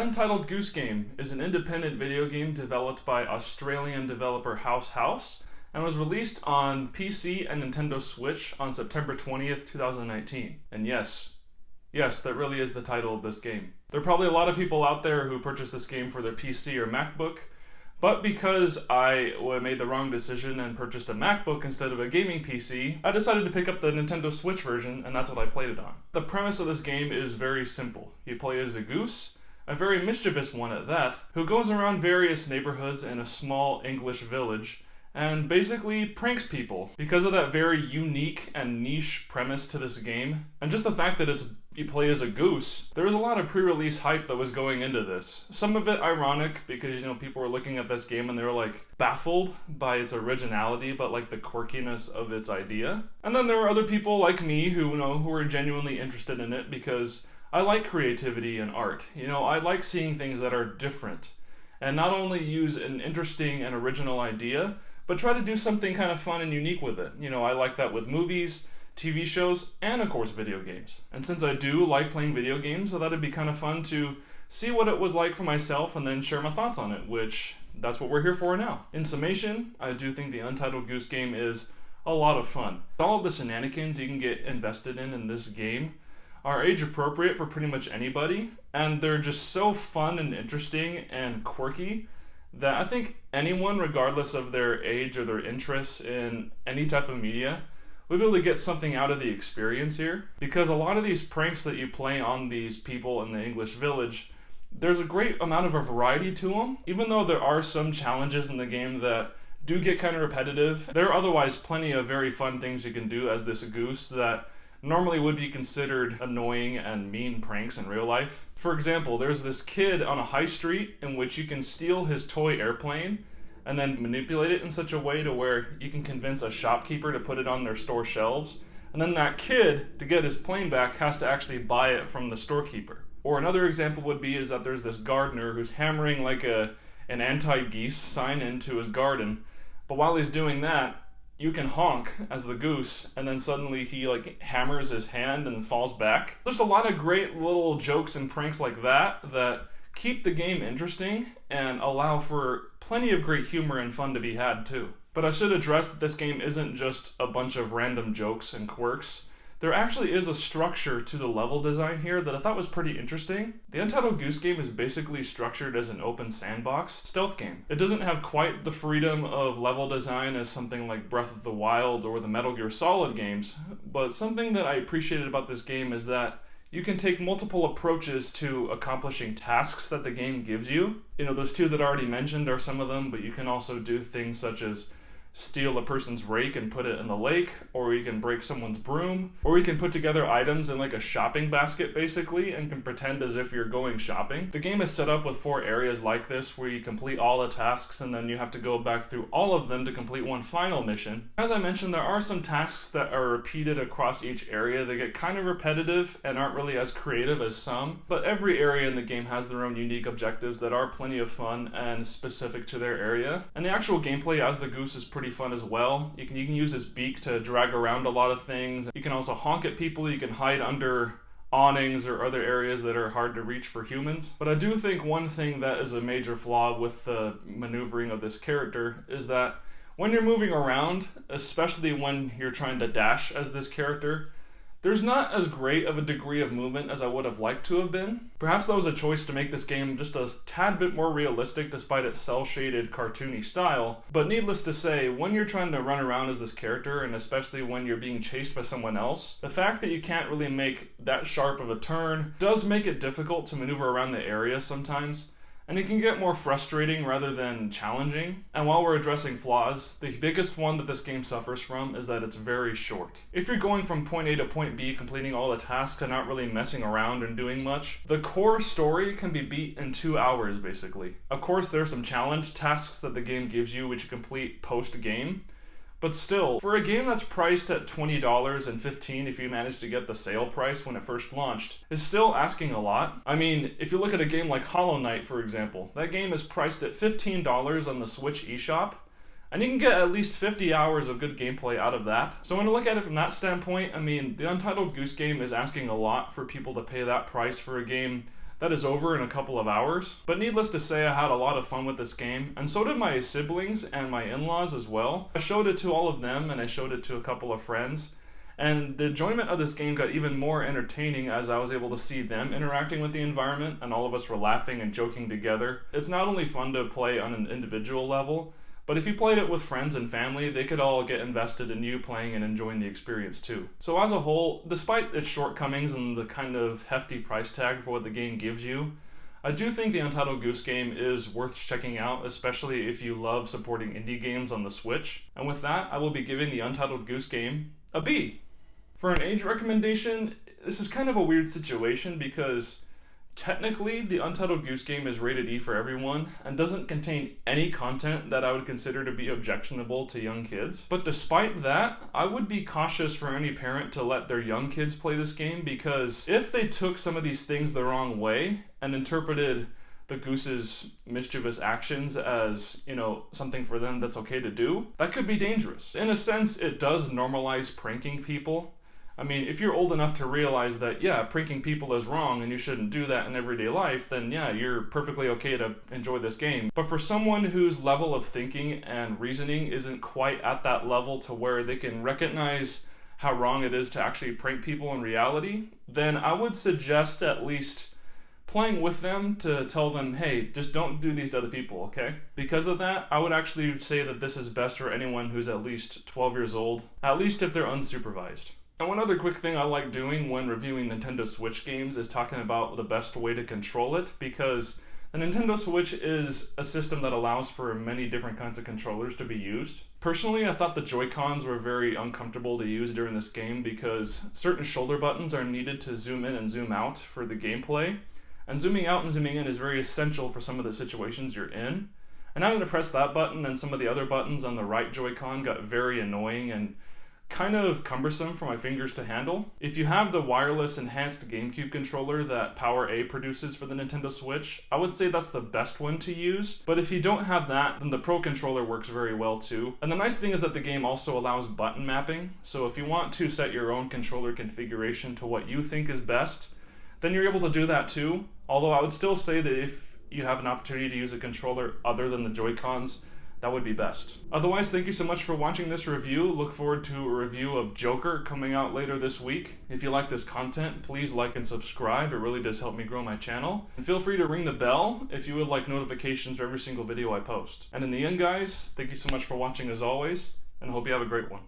Untitled Goose Game is an independent video game developed by Australian developer House and was released on PC and Nintendo Switch on September 20th, 2019. And yes, that really is the title of this game. There are probably a lot of people out there who purchased this game for their PC or MacBook, but because I made the wrong decision and purchased a MacBook instead of a gaming PC, I decided to pick up the Nintendo Switch version, and that's what I played it on. The premise of this game is very simple. You play as a goose, a very mischievous one at that, who goes around various neighborhoods in a small English village and basically pranks people. Because of that very unique and niche premise to this game, and just the fact that you play as a goose, there was a lot of pre-release hype that was going into this. Some of it ironic because, people were looking at this game and they were baffled by its originality, but the quirkiness of its idea. And then there were other people like me who were genuinely interested in it because I like creativity and art. I like seeing things that are different and not only use an interesting and original idea, but try to do something kind of fun and unique with it. I like that with movies, TV shows, and of course video games. And since I do like playing video games, I thought it'd be kind of fun to see what it was like for myself and then share my thoughts on it, which that's what we're here for now. In summation, I do think the Untitled Goose Game is a lot of fun. All of the shenanigans you can get invested in this game are age appropriate for pretty much anybody, and they're just so fun and interesting and quirky that I think anyone, regardless of their age or their interests in any type of media, would be able to get something out of the experience here. Because a lot of these pranks that you play on these people in the English village, there's a great amount of a variety to them. Even though there are some challenges in the game that do get kind of repetitive, there are otherwise plenty of very fun things you can do as this goose that normally would be considered annoying and mean pranks in real life. For example, there's this kid on a high street in which you can steal his toy airplane and then manipulate it in such a way to where you can convince a shopkeeper to put it on their store shelves. And then that kid, to get his plane back, has to actually buy it from the storekeeper. Or another example would be is that there's this gardener who's hammering an anti-geese sign into his garden. But while he's doing that, you can honk as the goose, and then suddenly he hammers his hand and falls back. There's a lot of great little jokes and pranks like that keep the game interesting and allow for plenty of great humor and fun to be had too. But I should address that this game isn't just a bunch of random jokes and quirks. There actually is a structure to the level design here that I thought was pretty interesting. The Untitled Goose Game is basically structured as an open sandbox stealth game. It doesn't have quite the freedom of level design as something like Breath of the Wild or the Metal Gear Solid games, but something that I appreciated about this game is that you can take multiple approaches to accomplishing tasks that the game gives you. Those two that I already mentioned are some of them, but you can also do things such as steal a person's rake and put it in the lake, or you can break someone's broom, or you can put together items in a shopping basket basically and can pretend as if you're going shopping. The game is set up with 4 areas like this where you complete all the tasks and then you have to go back through all of them to complete one final mission. As I mentioned, there are some tasks that are repeated across each area. They get kind of repetitive and aren't really as creative as some, but every area in the game has their own unique objectives that are plenty of fun and specific to their area. And the actual gameplay as the goose is pretty fun as well. You can use his beak to drag around a lot of things. You can also honk at people. You can hide under awnings or other areas that are hard to reach for humans. But I do think one thing that is a major flaw with the maneuvering of this character is that when you're moving around, especially when you're trying to dash as this character, there's not as great of a degree of movement as I would have liked to have been. Perhaps that was a choice to make this game just a tad bit more realistic despite its cel-shaded cartoony style, but needless to say, when you're trying to run around as this character, and especially when you're being chased by someone else, the fact that you can't really make that sharp of a turn does make it difficult to maneuver around the area sometimes, and it can get more frustrating rather than challenging. And while we're addressing flaws, the biggest one that this game suffers from is that it's very short. If you're going from point A to point B, completing all the tasks and not really messing around and doing much, the core story can be beat in 2 hours basically. Of course, there are some challenge tasks that the game gives you which you complete post-game, but still, for a game that's priced at $20 and $15 if you manage to get the sale price when it first launched, is still asking a lot. I mean, if you look at a game like Hollow Knight, for example, that game is priced at $15 on the Switch eShop, and you can get at least 50 hours of good gameplay out of that. So when I look at it from that standpoint, I mean, the Untitled Goose Game is asking a lot for people to pay that price for a game that is over in a couple of hours. But needless to say, I had a lot of fun with this game, and so did my siblings and my in-laws as well. I showed it to all of them, and I showed it to a couple of friends. And the enjoyment of this game got even more entertaining as I was able to see them interacting with the environment, and all of us were laughing and joking together. It's not only fun to play on an individual level, but if you played it with friends and family, they could all get invested in you playing and enjoying the experience too. So as a whole, despite its shortcomings and the kind of hefty price tag for what the game gives you, I do think the Untitled Goose Game is worth checking out, especially if you love supporting indie games on the Switch. And with that, I will be giving the Untitled Goose Game a B. For an age recommendation, this is kind of a weird situation because technically the Untitled Goose Game is rated E for everyone and doesn't contain any content that I would consider to be objectionable to young kids. But despite that, I would be cautious for any parent to let their young kids play this game, because if they took some of these things the wrong way and interpreted the goose's mischievous actions as, something for them that's okay to do, that could be dangerous. In a sense, it does normalize pranking people. I mean, if you're old enough to realize that, pranking people is wrong and you shouldn't do that in everyday life, then you're perfectly okay to enjoy this game. But for someone whose level of thinking and reasoning isn't quite at that level to where they can recognize how wrong it is to actually prank people in reality, then I would suggest at least playing with them to tell them, hey, just don't do these to other people, okay? Because of that, I would actually say that this is best for anyone who's at least 12 years old, at least if they're unsupervised. And one other quick thing I like doing when reviewing Nintendo Switch games is talking about the best way to control it, because the Nintendo Switch is a system that allows for many different kinds of controllers to be used. Personally, I thought the Joy-Cons were very uncomfortable to use during this game because certain shoulder buttons are needed to zoom in and zoom out for the gameplay, and zooming out and zooming in is very essential for some of the situations you're in. And having to press that button and some of the other buttons on the right Joy-Con got very annoying and kind of cumbersome for my fingers to handle. If you have the wireless enhanced GameCube controller that PowerA produces for the Nintendo Switch, I would say that's the best one to use. But if you don't have that, then the Pro Controller works very well too. And the nice thing is that the game also allows button mapping, so if you want to set your own controller configuration to what you think is best, then you're able to do that too. Although I would still say that if you have an opportunity to use a controller other than the Joy-Cons, that would be best. Otherwise, thank you so much for watching this review. Look forward to a review of Joker coming out later this week. If you like this content, please like and subscribe. It really does help me grow my channel. And feel free to ring the bell if you would like notifications for every single video I post. And in the end, guys, thank you so much for watching as always, and I hope you have a great one.